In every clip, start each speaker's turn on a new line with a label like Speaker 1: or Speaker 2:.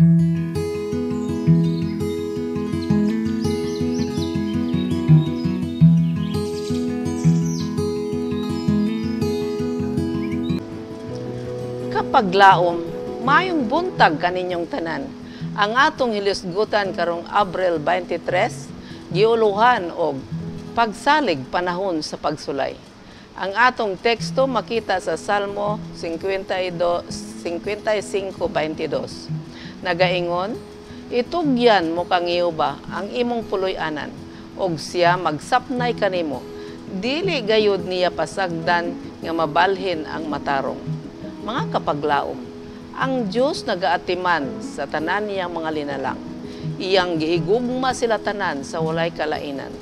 Speaker 1: Kapag laom, mayong buntag kaninyong tanan. Ang atong hilisgutan karong Abril 23, giuluhan og pagsalig panahon sa pagsulay. Ang atong teksto makita sa Salmo 55:22. Nagaingon, itugyan mo kang Jehova ang imong puloy-anan, og siya magsapnay kanimo. Dili gayud niya pasagdan nga mabalhin ang matarong. Mga kapaglaom, ang Diyos nagaatiman sa tanan niyang mga linalang. Iyang gihigugma sila tanan sa walay kalainan.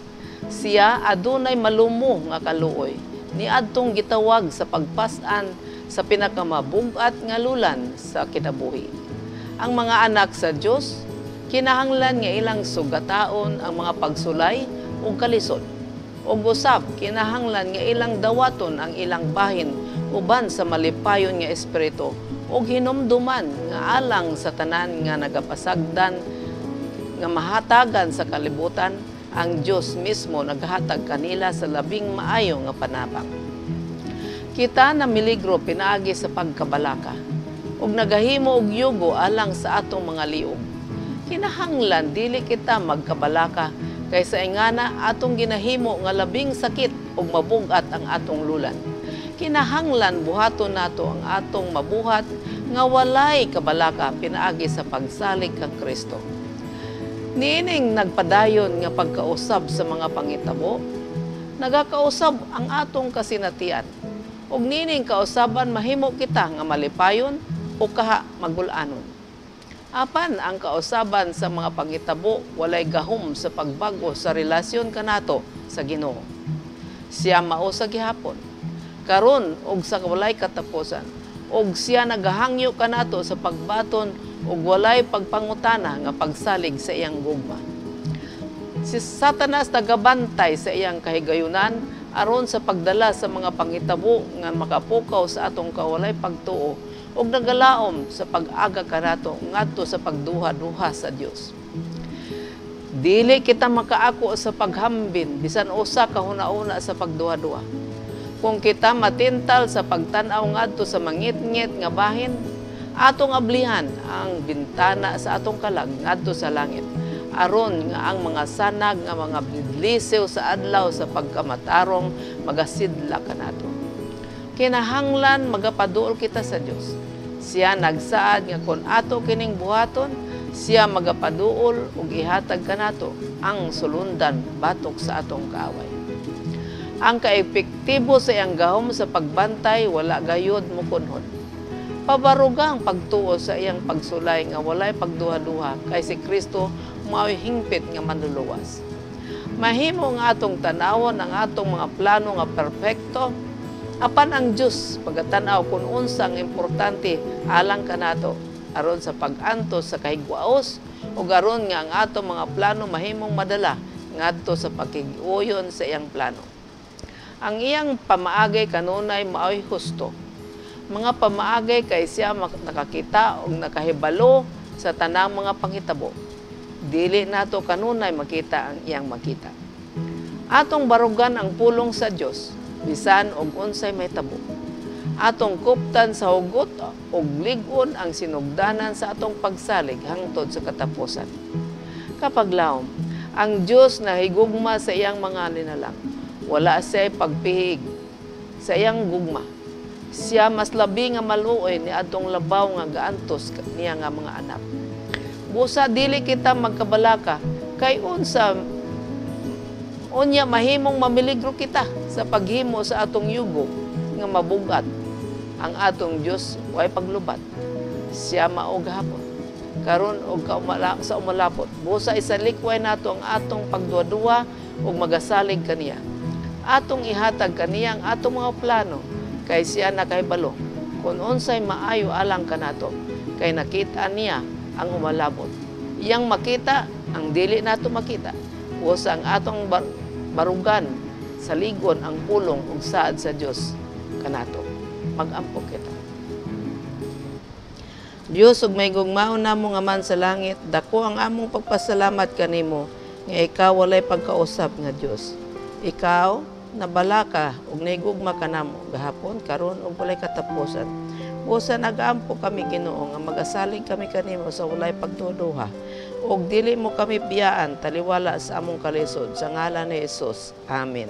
Speaker 1: Siya adunay malumo nga kaluoy, niadtong gitawag sa pagpas-an sa pinakamabug-at nga lulan sa kinabuhi. Ang mga anak sa Diyos, kinahanglan nga ilang sugataon ang mga pagsulay ug kalisod. Ug usab kinahanglan nga ilang dawaton ang ilang bahin uban sa malipayon nga espiritu ug hinumduman nga alang sa tanan nga nagapasagdan nga mahatagan sa kalibutan. Ang Diyos mismo naghatag kanila sa labing maayo nga panabang. Kita na miligro pinaagi sa pagkabalaka ug nagahimo og yugo alang sa atong mga liog. Kinahanglan dili kita magkabalaka kaysa ingana atong ginahimo nga labing sakit ug mabugat ang atong lulan. Kinahanglan buhaton nato ang atong mabuhat nga walay kabalaka pinaagi sa pagsalig kang Kristo. Niining nagpadayon nga pagkausab sa mga pangitabo, nagakausab ang atong kasinatian. Ug niining kausaban mahimo kita nga malipayon o kaha magulanon. Apan ang kausaban sa mga pangitabo walay gahom sa pagbago sa relasyon kanato sa Ginoo. Siya mao sa gihapon, karon ug sa walay katapusan, ug siya nagahangyo kanato sa pagbaton ug walay pagpangutana nga pagsalig sa iyang gugma. Si Satanas tagabantay sa iyang kahigayunan aron sa pagdala sa mga pangitabo nga makapukaw sa atong kawalay pagtuo ug nagalaom sa pag-aga kanato ngadto sa pagduha-duha sa Dios. Dili kita makaako sa paghambin bisan usa ka huna-una sa pagduha-duha. Kung kita matintal sa pagtan-aw ngadto sa mangit-ngit nga bahin, atong ablihan ang bintana sa atong kalag ngadto sa langit, aron nga ang mga sanag nga mga bidlisew sa adlaw sa pagkamatarong magasidla kanato. Kinahanglan magapaduol kita sa Dios. Siya nagsaad nga kun ato kining buhaton, siya magapaduol ug ihatag kanato ang sulundan batok sa atong kaaway. Ang kaepektibo sa iyang gahom sa pagbantay wala gayud mukunhon. Pabarugang pagtuo sa iyang pagsulay nga walay pagduha-duha kay si Kristo mao'y hingpit nga manluluwas. Mahimo nga atong tanawon ang atong mga plano nga perpekto, apan ang Dios pagatan-aw kun unsang importante alang kanato aron sa pag-antos sa kahigwaos ug aron nga ang atong mga plano mahimong madala ngadto sa pakig-uyon sa iyang plano. Ang iyang pamaagay kanunay mao'y husto. Mga pamaagay kay siya nakakita o nakahibalo sa tanang mga panghitabo. Dili nato kanunay makita ang iyang makita. Atong barugan ang pulong sa Dios bisan og unsay may tabo. Atong kuptan sa hugot og lig-on ang sinugdanan sa atong pagsalig hangtod sa katapusan. Kapag laom, ang Dios nahigugma sa iyang mga linalang. Wala siya pagpihig sa iyang gugma. Siya mas labi nga maluoy ni adtong labaw nga gaantos niya nga mga anak. Busa dili kita magkabalaka kay unya mahimong mamiligro kita sa paghimo sa atong yugo nga mabugat. Ang atong Dios way paglubat. Siya mao gahapon. Karon og sa umalapot, busa isalikway nato ang atong pagduwa-duwa ug magasalig kaniya. Atong ihatag kaniya ang atong mga plano kay siya nakahibalo kung unsay maayo alang kanato kay nakita niya ang umalabot. Iyang makita ang dili nato makita. Busa ang atong barugan sa ligon ang pulong ug saad sa Dios kanato. Mag-ampo kita. Dios ug may gugmaon namo nga man sa langit, dako ang among pagpasalamat kanimo nga ikaw walay pagkausap nga Dios. Ikaw nabala ka ug naigugma ka namo gahapon karon ug walay katapusan. Busa nagaampo kami Ginoo nga magasalig kami kanimo sa walay pagtuduha ug dili mo kami biyaan taliwala sa among kalisod sa ngalan ni Hesus. Amen.